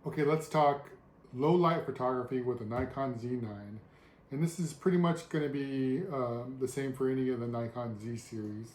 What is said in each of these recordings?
Okay, let's talk low light photography with the Nikon Z9. And this is pretty much going to be the same for any of the Nikon Z series.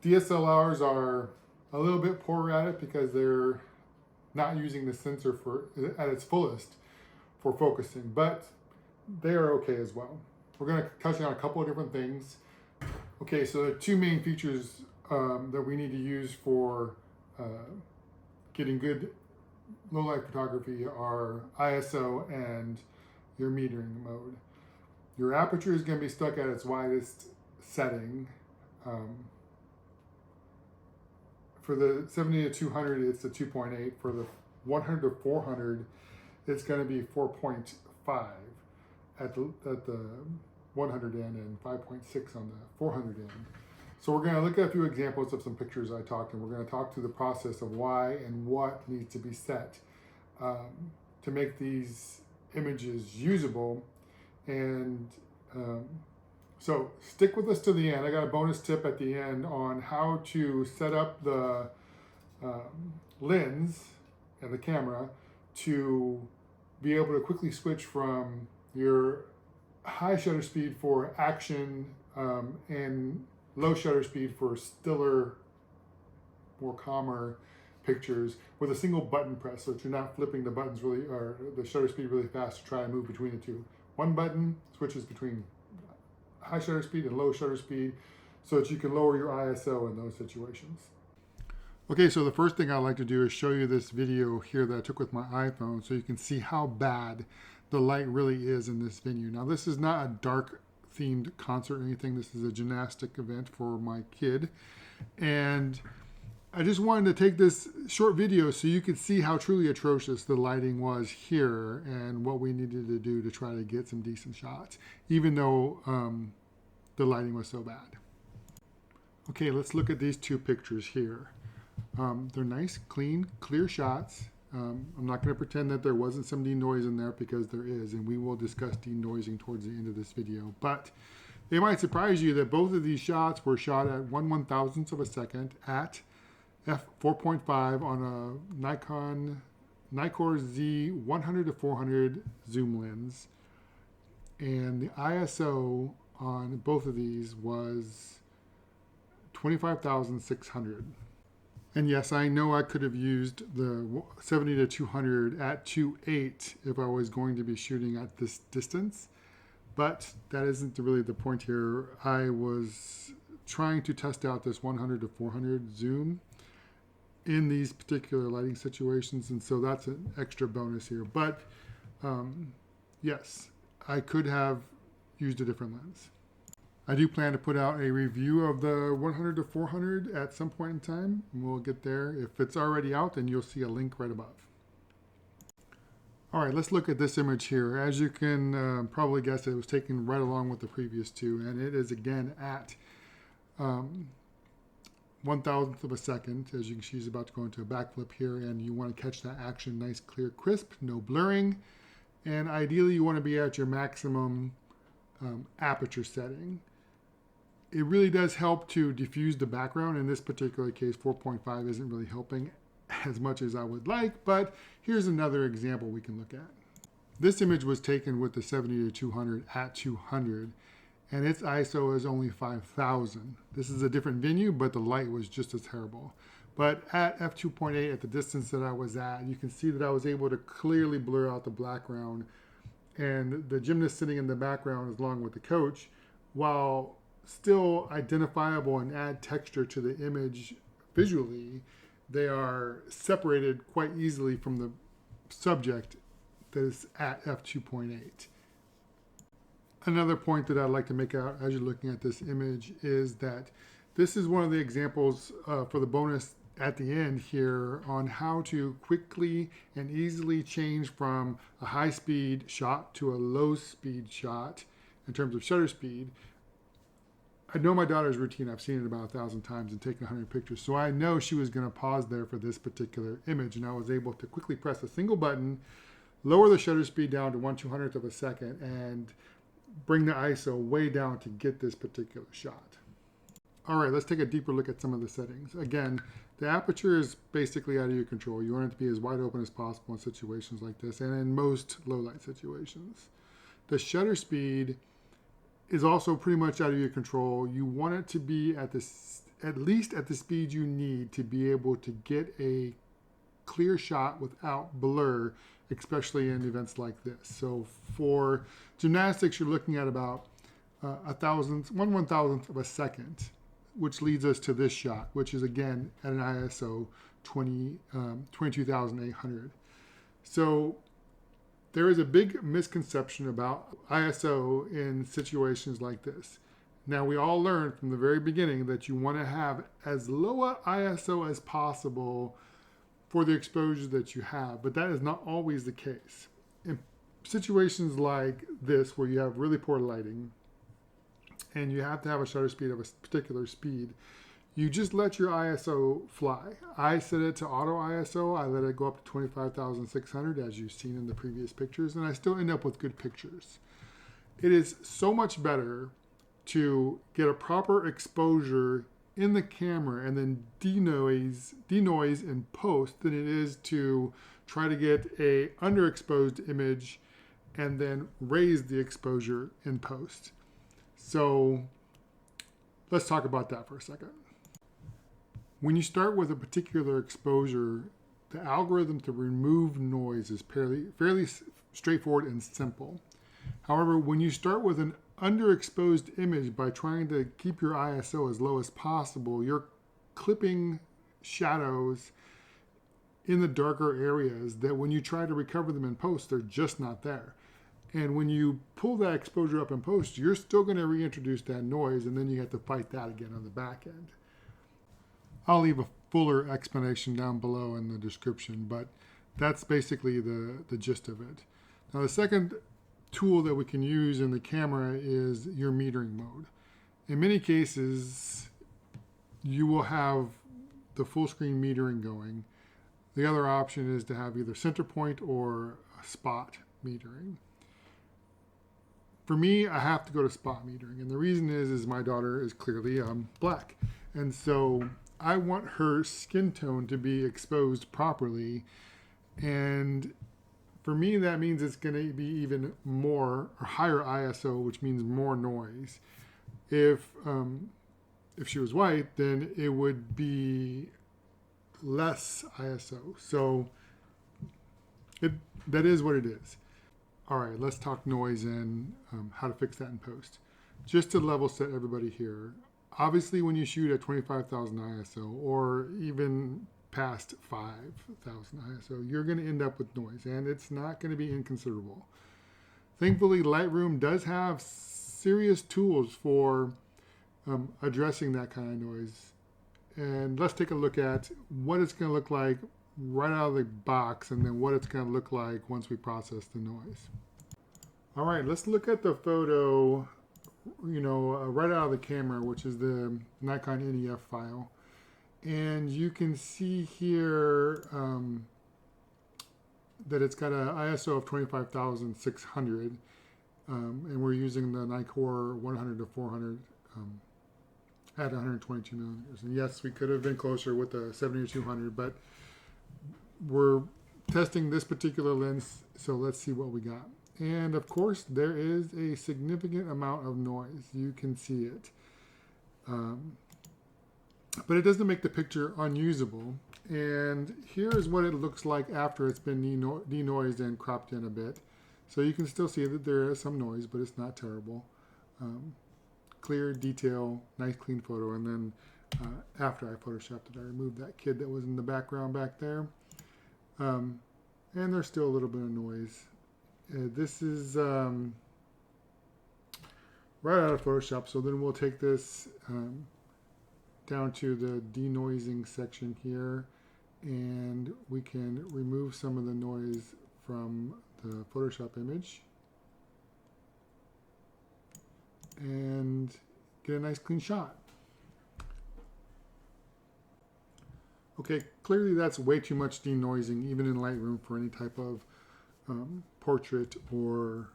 DSLRs are a little bit poorer at it because they're not using the sensor at its fullest for focusing, but they are okay as well. We're going to touch on a couple of different things. Okay, so the two main features that we need to use for getting good low light photography are ISO and your metering mode. Your aperture is going to be stuck at its widest setting. For the 70 to 200, it's the 2.8. For the 100 to 400, it's going to be 4.5 at the 100 end and 5.6 on the 400 end. So we're going to look at a few examples of some pictures I talked, and we're going to talk through the process of why and what needs to be set to make these images usable. And so stick with us to the end. I got a bonus tip at the end on how to set up the lens and the camera to be able to quickly switch from your high shutter speed for action and low shutter speed for stiller, more calmer pictures with a single button press, so that you're not flipping the buttons really, or the shutter speed really fast to try and move between the two. One button switches between high shutter speed and low shutter speed so that you can lower your ISO in those situations. Okay, so the first thing I'd like to do is show you this video here that I took with my iPhone so you can see how bad the light really is in this venue. Now, this is not a dark themed concert or anything. This is a gymnastic event for my kid. And I just wanted to take this short video so you could see how truly atrocious the lighting was here and what we needed to do to try to get some decent shots, even though the lighting was so bad. Okay, let's look at these two pictures here. They're nice, clean, clear shots. I'm not going to pretend that there wasn't some denoise in there, because there is, and we will discuss denoising towards the end of this video. But it might surprise you that both of these shots were shot at 1/1000th of a second at f4.5 on a Nikon Z 100 to 400 zoom lens, and the ISO on both of these was 25,600. And yes, I know I could have used the 70 to 200 at 2.8 if I was going to be shooting at this distance, but that isn't really the point here. I was trying to test out this 100 to 400 zoom in these particular lighting situations, and so that's an extra bonus here. But yes, I could have used a different lens. I do plan to put out a review of the 100 to 400 at some point in time, and we'll get there. If it's already out, then you'll see a link right above. All right, let's look at this image here. As you can probably guess, it was taken right along with the previous two, and it is again at 1/1000th of a second. As you can see, she's about to go into a backflip here, and you want to catch that action nice, clear, crisp, no blurring. And ideally, you want to be at your maximum aperture setting. It really does help to diffuse the background. In this particular case, 4.5 isn't really helping as much as I would like, but here's another example we can look at. This image was taken with the 70 to 200 at 200, and its ISO is only 5,000. This is a different venue, but the light was just as terrible. But at f2.8, at the distance that I was at, you can see that I was able to clearly blur out the background and the gymnast sitting in the background along with the coach, while still identifiable and add texture to the image visually. They are separated quite easily from the subject that is at f2.8. Another point that I'd like to make out as you're looking at this image is that this is one of the examples for the bonus at the end here on how to quickly and easily change from a high-speed shot to a low-speed shot in terms of shutter speed. I know my daughter's routine. I've seen it about 1,000 times and taken 100 pictures, so I know she was going to pause there for this particular image, and I was able to quickly press a single button, lower the shutter speed down to 1/200th of a second, and bring the ISO way down to get this particular shot. All right, let's take a deeper look at some of the settings. Again, The aperture is basically out of your control. You want it to be as wide open as possible in situations like this and in most low light situations. The shutter speed is also pretty much out of your control. You want it to be at least at the speed you need to be able to get a clear shot without blur, especially in events like this. So for gymnastics, you're looking at about 1/1000th of a second, which leads us to this shot, which is again at an ISO 22,800. So there is a big misconception about ISO in situations like this. Now, we all learned from the very beginning that you want to have as low a ISO as possible for the exposure that you have, but that is not always the case. In situations like this, where you have really poor lighting and you have to have a shutter speed of a particular speed, you just let your ISO fly. I set it to auto ISO. I let it go up to 25,600, as you've seen in the previous pictures, and I still end up with good pictures. It is so much better to get a proper exposure in the camera and then denoise in post than it is to try to get a underexposed image and then raise the exposure in post. So let's talk about that for a second. When you start with a particular exposure, the algorithm to remove noise is fairly straightforward and simple. However, when you start with an underexposed image by trying to keep your ISO as low as possible, you're clipping shadows in the darker areas that when you try to recover them in post, they're just not there. And when you pull that exposure up in post, you're still going to reintroduce that noise, and then you have to fight that again on the back end. I'll leave a fuller explanation down below in the description, but that's basically the gist of it. Now, the second tool that we can use in the camera is your metering mode. In many cases, you will have the full screen metering going. The other option is to have either center point or spot metering. For me, I have to go to spot metering, and the reason is my daughter is clearly black, and so I want her skin tone to be exposed properly, and for me that means it's going to be even more or higher ISO, which means more noise. If she was white, then it would be less ISO. So that is what it is. All right, let's talk noise and how to fix that in post. Just to level set everybody here, obviously when you shoot at 25,000 ISO or even past 5,000 ISO, you're going to end up with noise, and it's not going to be inconsiderable. Thankfully, Lightroom does have serious tools for addressing that kind of noise. And let's take a look at what it's going to look like right out of the box, and then what it's going to look like once we process the noise. All right, let's look at the photo, right out of the camera, which is the Nikon NEF file. And you can see here that it's got an ISO of 25,600, and we're using the Nikkor 100 to 400 at 122 millimeters. And yes, we could have been closer with the 70 or 200, but we're testing this particular lens, so let's see what we got. And of course, there is a significant amount of noise. You can see it. But it doesn't make the picture unusable. And here's what it looks like after it's been denoised and cropped in a bit. So you can still see that there is some noise, but it's not terrible. Clear, detail, nice clean photo. And then after I photoshopped it, I removed that kid that was in the background back there. And there's still a little bit of noise. This is right out of Photoshop, so then we'll take this down to the denoising section here, and we can remove some of the noise from the Photoshop image and get a nice clean shot. Okay, clearly that's way too much denoising, even in Lightroom, for any type of portrait or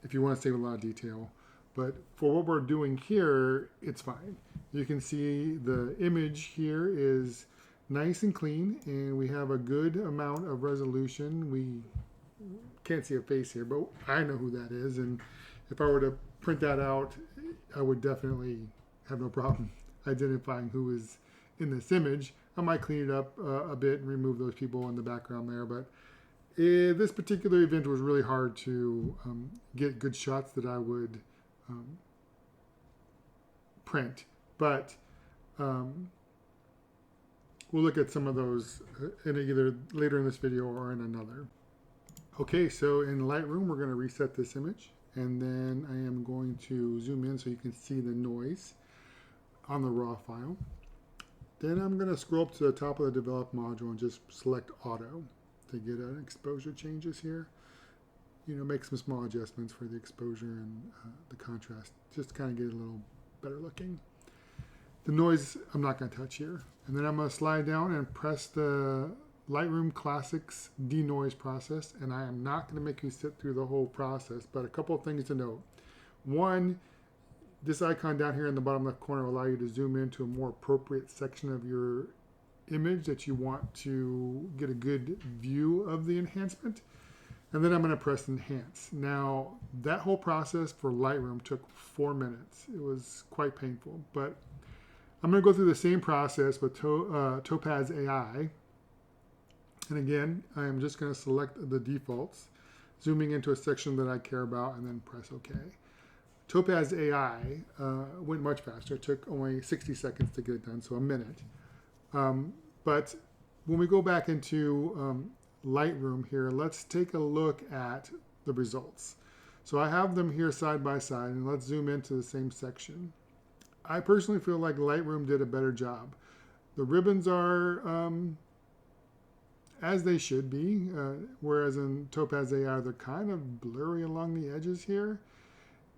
if you want to save a lot of detail. But for what we're doing here, it's fine. You can see the image here is nice and clean, and we have a good amount of resolution. We can't see a face here, but I know who that is, and if I were to print that out, I would definitely have no problem identifying who is in this image. I might clean it up a bit and remove those people in the background there, but this particular event was really hard to get good shots that I would print. But we'll look at some of those in either later in this video or in another. Okay, so in Lightroom, we're going to reset this image, and then I am going to zoom in so you can see the noise on the raw file. Then I'm going to scroll up to the top of the develop module and just select auto to get an exposure changes here. You know, make some small adjustments for the exposure and the contrast, just to kind of get it a little better looking. The noise I'm not going to touch here. And then I'm going to slide down and press the Lightroom Classics Denoise process, and I am not going to make you sit through the whole process, but a couple of things to note. One, this icon down here in the bottom left corner will allow you to zoom into a more appropriate section of your image that you want to get a good view of the enhancement. And then I'm going to press enhance. Now, that whole process for Lightroom took 4 minutes. It was quite painful, but I'm going to go through the same process with Topaz AI. And again, I am just going to select the defaults, zooming into a section that I care about, and then press OK. Topaz AI went much faster. It took only 60 seconds to get it done, so a minute. But when we go back into Lightroom here, let's take a look at the results. So I have them here side by side, and let's zoom into the same section. I personally feel like Lightroom did a better job. The ribbons are as they should be, whereas in Topaz AI they're kind of blurry along the edges here.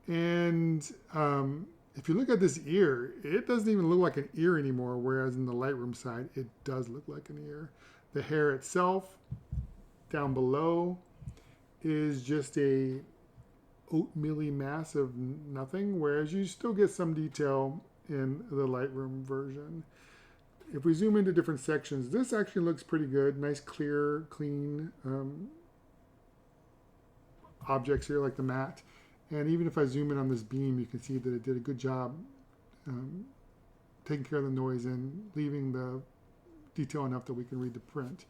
And if you look at this ear, it doesn't even look like an ear anymore, whereas in the Lightroom side, it does look like an ear. The hair itself, down below, is just a oatmeal-y mass of nothing, whereas you still get some detail in the Lightroom version. If we zoom into different sections, this actually looks pretty good. Nice, clear, clean objects here, like the matte. And even if I zoom in on this beam, you can see that it did a good job taking care of the noise and leaving the detail enough that we can read the print.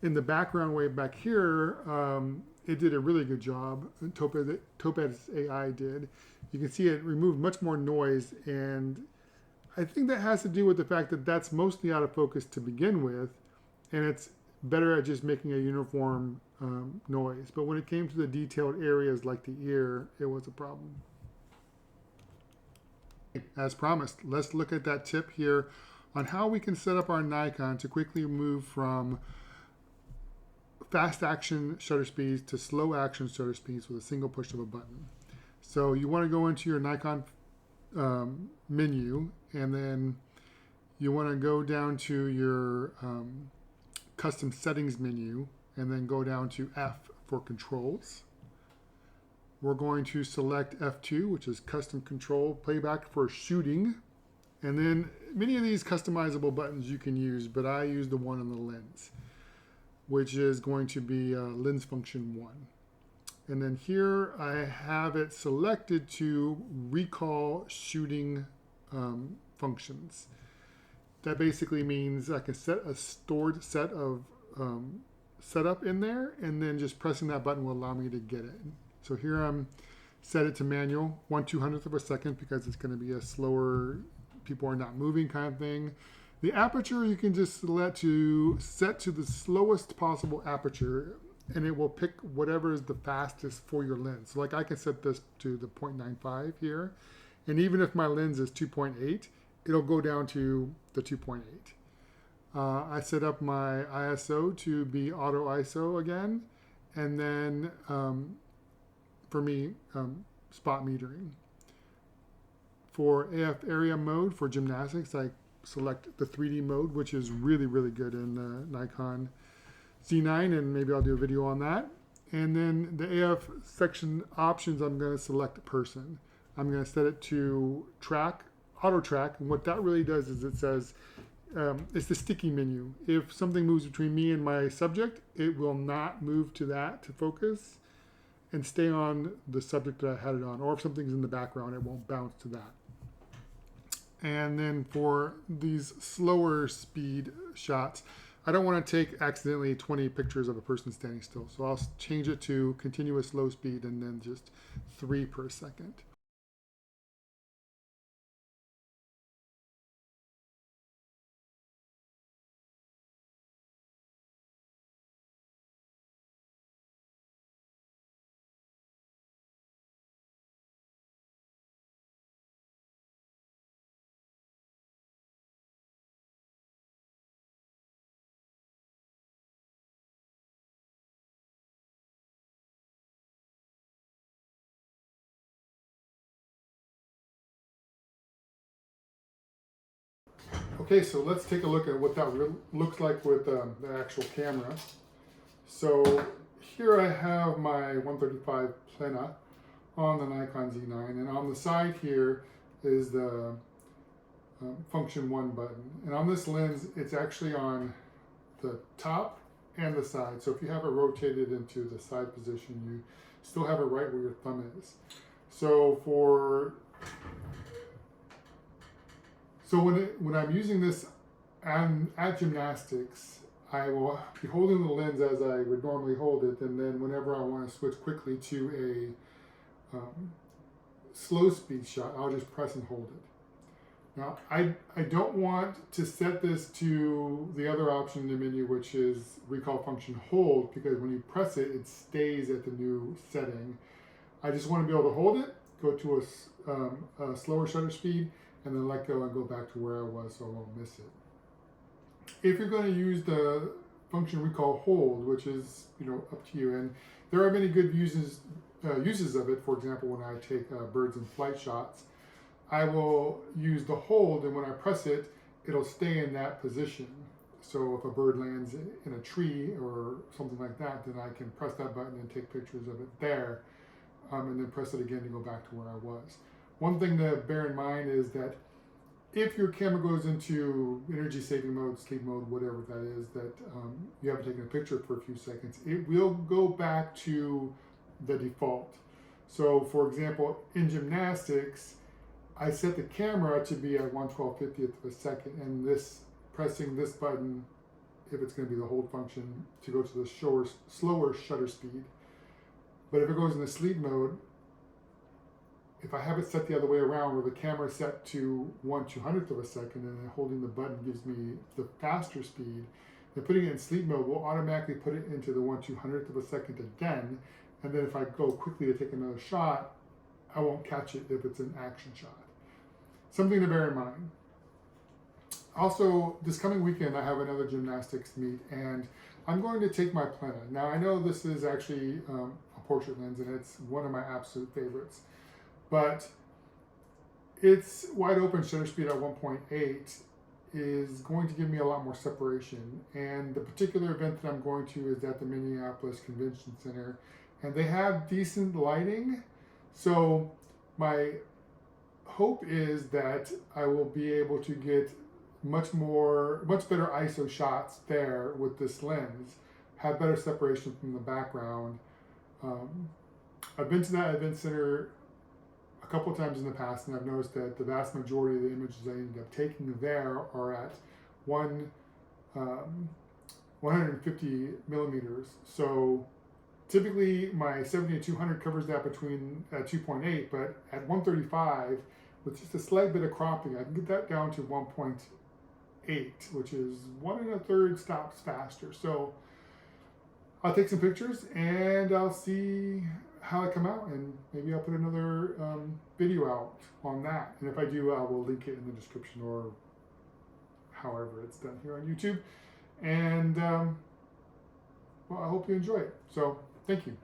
In the background way back here, it did a really good job. Topaz AI did. You can see it removed much more noise, and I think that has to do with the fact that that's mostly out of focus to begin with, and it's better at just making a uniform noise. But when it came to the detailed areas like the ear, it was a problem. As promised, let's look at that tip here on how we can set up our Nikon to quickly move from fast action shutter speeds to slow action shutter speeds with a single push of a button. So you want to go into your Nikon menu, and then you want to go down to your custom settings menu, and then go down to F for controls. We're going to select F2, which is custom control playback for shooting. And then many of these customizable buttons you can use, but I use the one on the lens, which is going to be lens function 1. And then here I have it selected to recall shooting functions. That basically means I can set a stored set of setup in there, and then just pressing that button will allow me to get it. So here I'm set it to manual, 1/200th of a second, because it's going to be a slower, people are not moving kind of thing. The aperture you can just set to the slowest possible aperture, and it will pick whatever is the fastest for your lens. So like I can set this to the 0.95 here, and even if my lens is 2.8, it'll go down to the 2.8. I set up my ISO to be auto ISO again, and then for me, spot metering. For AF area mode for gymnastics, I select the 3D mode, which is really, really good in the Nikon Z9, and maybe I'll do a video on that. And then the AF section options, I'm going to select person. I'm going to set it to track, auto track. And what that really does is it says, it's the sticky menu. If something moves between me and my subject, it will not move to that to focus and stay on the subject that I had it on. Or if something's in the background, it won't bounce to that. And then for these slower speed shots, I don't want to take accidentally 20 pictures of a person standing still. So I'll change it to continuous low speed and then just 3 per second. Okay, so let's take a look at what that looks like with the actual camera. So here I have my 135 Plena on the Nikon Z9, and on the side here is the function 1 button. And on this lens, it's actually on the top and the side. So if you have it rotated into the side position, you still have it right where your thumb is. So when I'm using this at gymnastics, I will be holding the lens as I would normally hold it, and then whenever I want to switch quickly to a slow speed shot, I'll just press and hold it. Now, I don't want to set this to the other option in the menu, which is recall function hold, because when you press it, it stays at the new setting. I just want to be able to hold it, go to a slower shutter speed, and then let go and go back to where I was so I won't miss it. If you're going to use the function recall hold, which is up to you, and there are many good uses of it. For example, when I take birds in flight shots, I will use the hold, and when I press it, it'll stay in that position. So if a bird lands in a tree or something like that, then I can press that button and take pictures of it there, and then press it again to go back to where I was. One thing to bear in mind is that if your camera goes into energy saving mode, sleep mode, whatever that is, that you haven't taken a picture for a few seconds, it will go back to the default. So for example, in gymnastics, I set the camera to be at 1/1250th of a second, and pressing this button, if it's going to be the hold function, to go to the slower shutter speed. But if it goes into sleep mode, if I have it set the other way around, where the camera is set to 1/200th of a second, and then holding the button gives me the faster speed, then putting it in sleep mode will automatically put it into the 1/200th of a second again. And then if I go quickly to take another shot, I won't catch it if it's an action shot. Something to bear in mind. Also, this coming weekend, I have another gymnastics meet, and I'm going to take my Plena. Now, I know this is actually a portrait lens, and it's one of my absolute favorites. But its wide open shutter speed at 1.8 is going to give me a lot more separation. And the particular event that I'm going to is at the Minneapolis Convention Center, and they have decent lighting. So my hope is that I will be able to get much better ISO shots there with this lens, have better separation from the background. I've been to that event center a couple times in the past, and I've noticed that the vast majority of the images I ended up taking there are at 150 millimeters. So typically my 70-200 covers that between 2.8, but at 135, with just a slight bit of cropping, I can get that down to 1.8, which is 1 1/3 stops faster. So I'll take some pictures and I'll see how I come out, and maybe I'll put another video out on that. And if I do, I will link it in the description or however it's done here on YouTube. And well, I hope you enjoy it. So thank you.